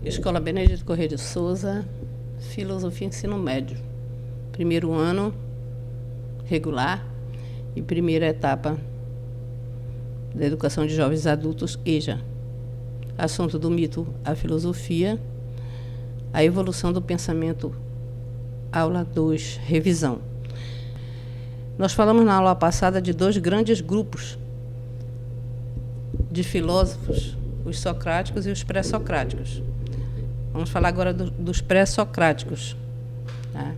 Escola Benedito Corrêa de Souza, Filosofia e Ensino Médio. Primeiro ano regular e primeira etapa da Educação de Jovens Adultos, EJA. Assunto do mito, a filosofia, a evolução do pensamento, aula 2, revisão. Nós falamos na aula passada de dois grandes grupos de filósofos, os socráticos e os pré-socráticos. Vamos falar agora dos pré-socráticos, tá?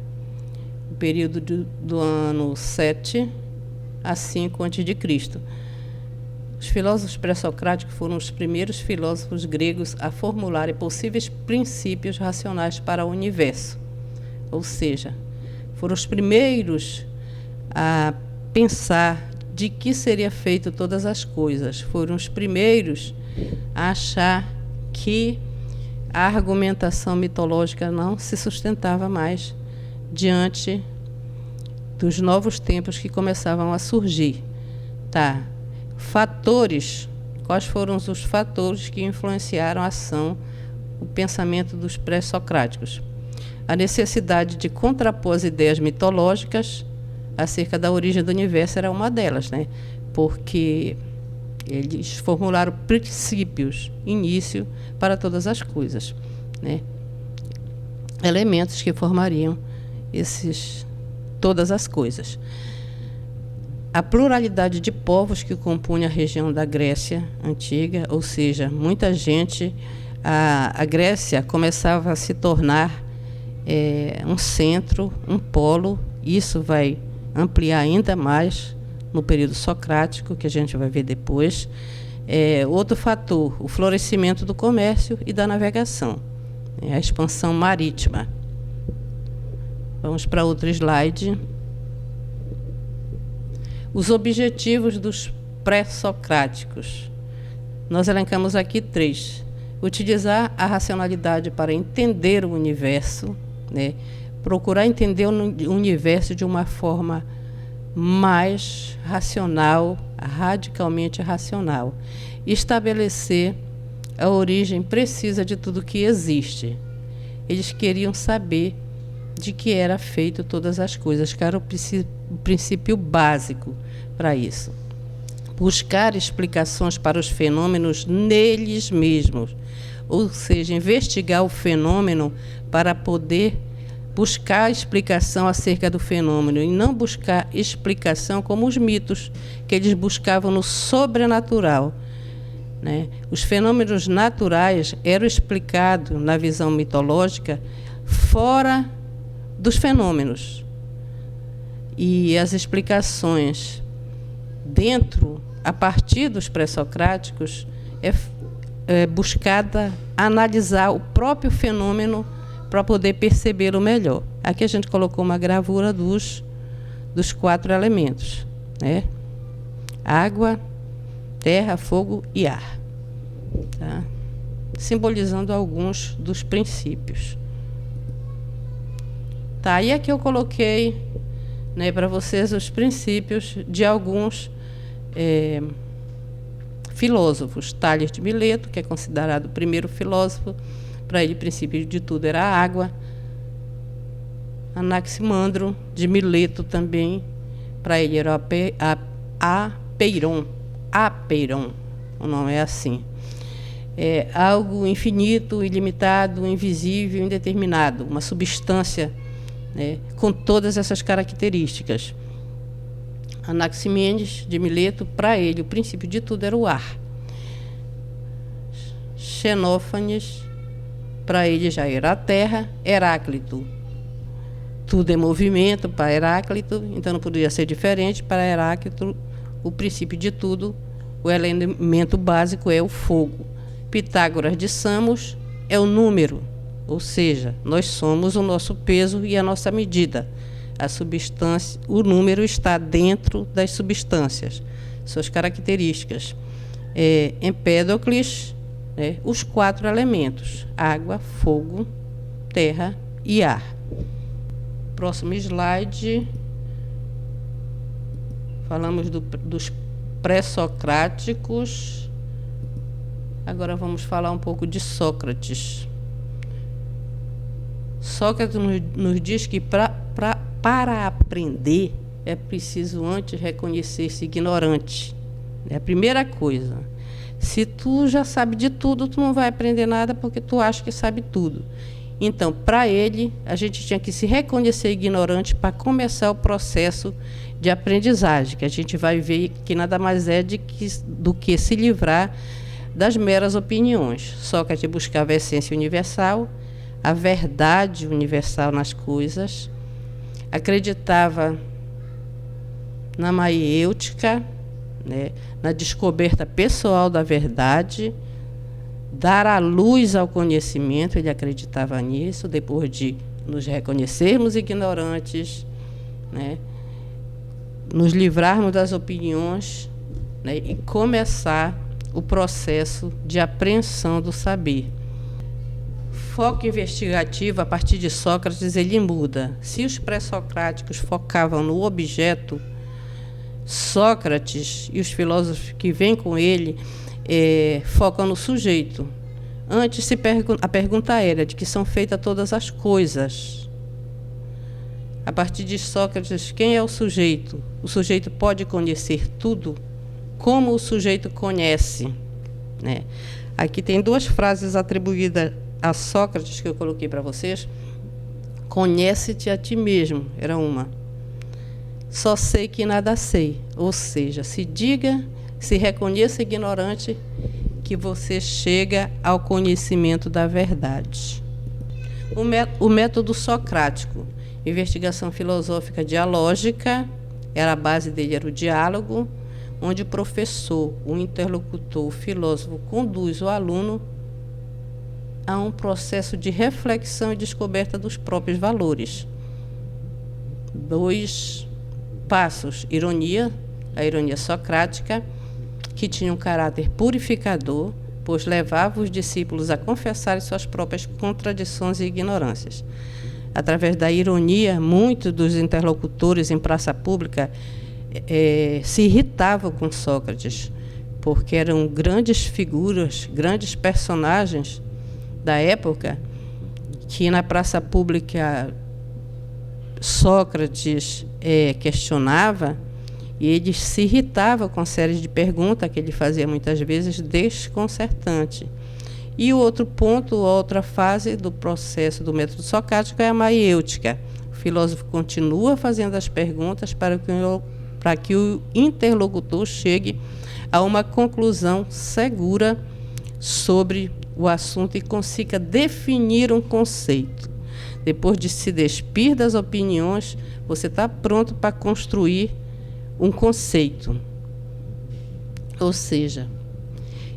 O período do ano 7 a 5 a.C. Os filósofos pré-socráticos foram os primeiros filósofos gregos a formularem possíveis princípios racionais para o universo. Ou seja, foram os primeiros a pensar de que seria feito todas as coisas. Foram os primeiros a achar que a argumentação mitológica não se sustentava mais diante dos novos tempos que começavam a surgir. Tá. Fatores, quais foram os fatores que influenciaram a ação, o pensamento dos pré-socráticos? A necessidade de contrapor as ideias mitológicas acerca da origem do universo era uma delas, né? Porque eles formularam princípios, início para todas as coisas, né? Elementos que formariam todas as coisas. A pluralidade de povos que compunha a região da Grécia antiga, ou seja, muita gente, a Grécia começava a se tornar um centro, um polo. Isso vai ampliar ainda mais no período socrático, que a gente vai ver depois. Outro fator, o florescimento do comércio e da navegação, a expansão marítima. Vamos para outro slide. Os objetivos dos pré-socráticos. Nós elencamos aqui 3. Utilizar a racionalidade para entender o universo, né? Procurar entender o universo de uma forma mais racional, radicalmente racional. Estabelecer a origem precisa de tudo que existe. Eles queriam saber de que era feito todas as coisas, que era o princípio básico para isso. Buscar explicações para os fenômenos neles mesmos, ou seja, investigar o fenômeno para poder buscar explicação acerca do fenômeno e não buscar explicação como os mitos, que eles buscavam no sobrenatural, né? Os fenômenos naturais eram explicados na visão mitológica fora dos fenômenos. E as explicações dentro, a partir dos pré-socráticos, é buscada analisar o próprio fenômeno para poder percebê-lo melhor. Aqui a gente colocou uma gravura dos 4 elementos, né? Água, terra, fogo e ar, tá? Simbolizando alguns dos princípios. Tá, e aqui eu coloquei, né, para vocês os princípios de alguns filósofos. Tales de Mileto, que é considerado o primeiro filósofo. Para ele, o princípio de tudo era a água. Anaximandro de Mileto também, para ele era apeiron. Apeiron, o nome é assim. Algo infinito, ilimitado, invisível, indeterminado, uma substância, né, com todas essas características. Anaximenes de Mileto, para ele, o princípio de tudo era o ar. Xenófanes, para ele já era a terra. Heráclito, tudo é movimento para Heráclito, então não poderia ser diferente. Para Heráclito, o princípio de tudo, o elemento básico é o fogo. Pitágoras de Samos é o número, ou seja, nós somos o nosso peso e a nossa medida. A substância, o número está dentro das substâncias, suas características. Empédocles, né, os 4 elementos: água, fogo, terra e ar. Próximo slide. Falamos dos pré-socráticos. Agora vamos falar um pouco de Sócrates. Sócrates nos diz que para aprender é preciso antes reconhecer-se ignorante. É a primeira coisa. Se tu já sabe de tudo, tu não vai aprender nada porque tu acha que sabe tudo. Então, para ele, a gente tinha que se reconhecer ignorante para começar o processo de aprendizagem, que a gente vai ver que nada mais é do que se livrar das meras opiniões. Sócrates buscava a essência universal, a verdade universal nas coisas, acreditava na maiêutica, né, na descoberta pessoal da verdade, dar a luz ao conhecimento, ele acreditava nisso, depois de nos reconhecermos ignorantes, né, nos livrarmos das opiniões, né, e começar o processo de apreensão do saber. Foco investigativo, a partir de Sócrates, ele muda. Se os pré-socráticos focavam no objeto, Sócrates e os filósofos que vêm com ele focam no sujeito. Antes, a pergunta era de que são feitas todas as coisas. A partir de Sócrates, quem é o sujeito? O sujeito pode conhecer tudo? Como o sujeito conhece? Né? Aqui tem duas frases atribuídas a Sócrates que eu coloquei para vocês. Conhece-te a ti mesmo, era uma. Só sei que nada sei. Ou seja, se reconheça ignorante, que você chega ao conhecimento da verdade. O método socrático, investigação filosófica dialógica, a base dele era o diálogo, onde o professor, o interlocutor, o filósofo conduz o aluno a um processo de reflexão e descoberta dos próprios valores. 2 passos: ironia, a ironia socrática, que tinha um caráter purificador, pois levava os discípulos a confessarem suas próprias contradições e ignorâncias. Através da ironia, muitos dos interlocutores em praça pública se irritavam com Sócrates, porque eram grandes figuras, grandes personagens da época, que na praça pública Sócrates questionava, e eles se irritavam com séries de perguntas que ele fazia muitas vezes desconcertante. E o outro ponto, outra fase do processo do método socrático é a maiêutica. O filósofo continua fazendo as perguntas para que o interlocutor chegue a uma conclusão segura sobre o assunto e consiga definir um conceito. Depois de se despir das opiniões, você está pronto para construir um conceito. Ou seja,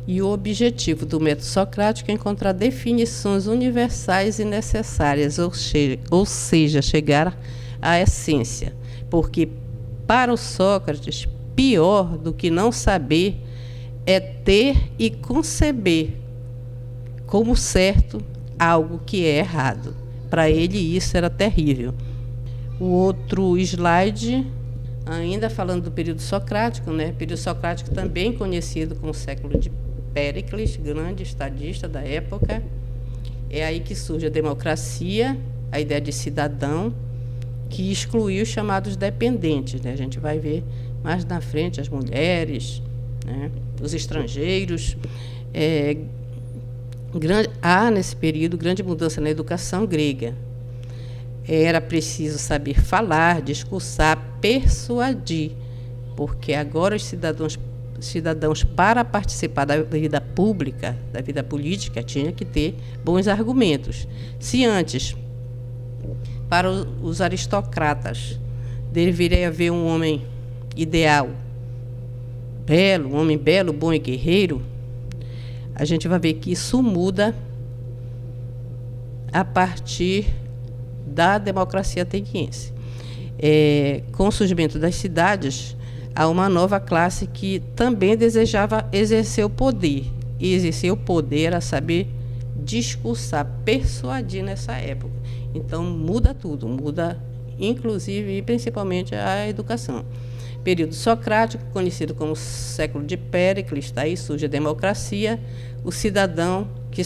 e o objetivo do método socrático é encontrar definições universais e necessárias, ou seja, chegar à essência. Porque, para o Sócrates, pior do que não saber é ter e conceber como certo algo que é errado. Para ele, isso era terrível. O outro slide, ainda falando do período socrático, né? Período socrático também conhecido como século de Péricles, grande estadista da época. É aí que surge a democracia, a ideia de cidadão, que excluiu os chamados dependentes, né? A gente vai ver mais na frente as mulheres, né? Os estrangeiros. Há, nesse período, grande mudança na educação grega. Era preciso saber falar, discursar, persuadir, porque agora os cidadãos, para participar da vida pública, da vida política, tinham que ter bons argumentos. Se antes, para os aristocratas, deveria haver um homem ideal, belo, um homem belo, bom e guerreiro, a gente vai ver que isso muda a partir da democracia ateniense. Com o surgimento das cidades, há uma nova classe que também desejava exercer o poder. E exercer o poder era saber discursar, persuadir nessa época. Então, muda tudo, muda inclusive e principalmente a educação. Período socrático, conhecido como século de Péricles, daí surge a democracia, o cidadão, que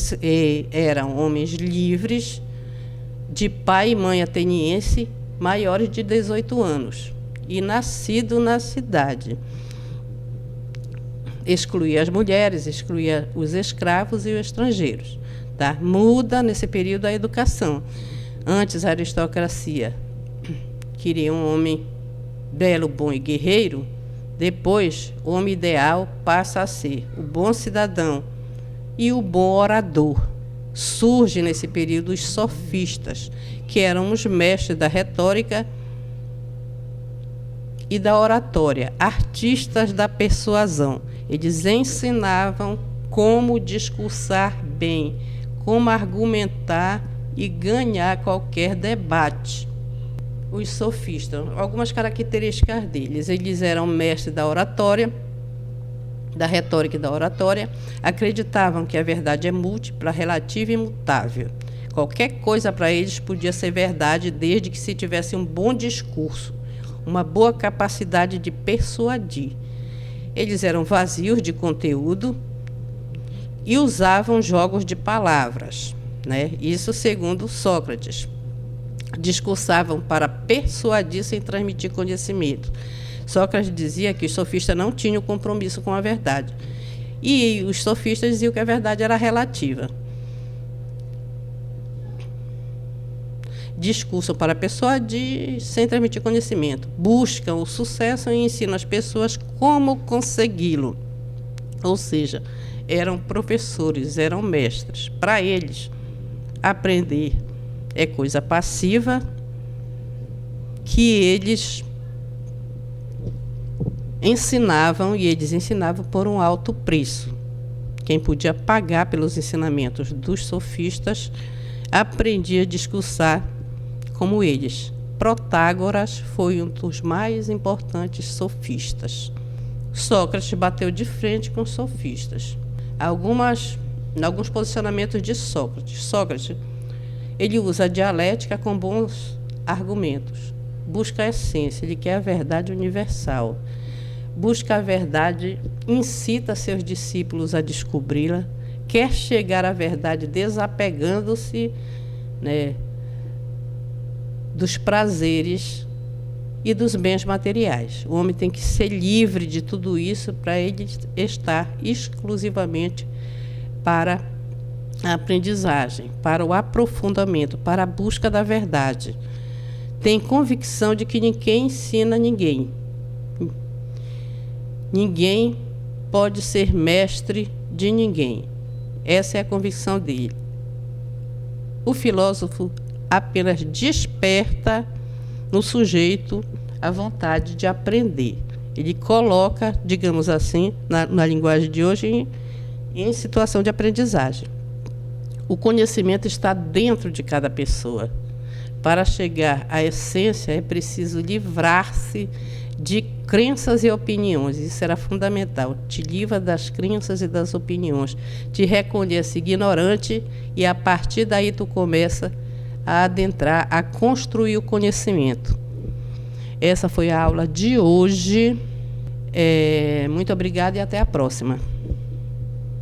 eram homens livres, de pai e mãe ateniense maiores de 18 anos e nascido na cidade. Excluía as mulheres, excluía os escravos e os estrangeiros. Tá? Muda nesse período a educação. Antes a aristocracia queria um homem belo, bom e guerreiro. Depois, o homem ideal passa a ser o bom cidadão e o bom orador. Surge nesse período os sofistas, que eram os mestres da retórica e da oratória, artistas da persuasão. Eles ensinavam como discursar bem, como argumentar e ganhar qualquer debate. Os sofistas, algumas características deles: eles eram mestres da oratória, da retórica e da oratória, acreditavam que a verdade é múltipla, relativa e imutável. Qualquer coisa para eles podia ser verdade desde que se tivesse um bom discurso, uma boa capacidade de persuadir. Eles eram vazios de conteúdo e usavam jogos de palavras, né? Isso segundo Sócrates. Discursavam para persuadir sem transmitir conhecimento. Sócrates dizia que os sofistas não tinham compromisso com a verdade. E os sofistas diziam que a verdade era relativa. Discursam para persuadir sem transmitir conhecimento. Buscam o sucesso e ensinam as pessoas como consegui-lo. Ou seja, eram professores, eram mestres. Para eles, aprender é coisa passiva que eles ensinavam, e eles ensinavam por um alto preço. Quem podia pagar pelos ensinamentos dos sofistas aprendia a discursar como eles. Protágoras foi um dos mais importantes sofistas. Sócrates bateu de frente com os sofistas. Alguns posicionamentos de Sócrates. Sócrates, ele usa a dialética com bons argumentos. Busca a essência, ele quer a verdade universal. Busca a verdade, incita seus discípulos a descobri-la, quer chegar à verdade desapegando-se, né, dos prazeres e dos bens materiais. O homem tem que ser livre de tudo isso para ele estar exclusivamente para a aprendizagem, para o aprofundamento, para a busca da verdade. Tem convicção de que ninguém ensina ninguém. Ninguém pode ser mestre de ninguém. Essa é a convicção dele. O filósofo apenas desperta no sujeito a vontade de aprender. Ele coloca, digamos assim, na linguagem de hoje, em situação de aprendizagem. O conhecimento está dentro de cada pessoa. Para chegar à essência, é preciso livrar-se de crenças e opiniões. Isso era fundamental. Te livra das crenças e das opiniões. Te reconhece ignorante e, a partir daí, tu começa a adentrar, a construir o conhecimento. Essa foi a aula de hoje. Muito obrigada e até a próxima.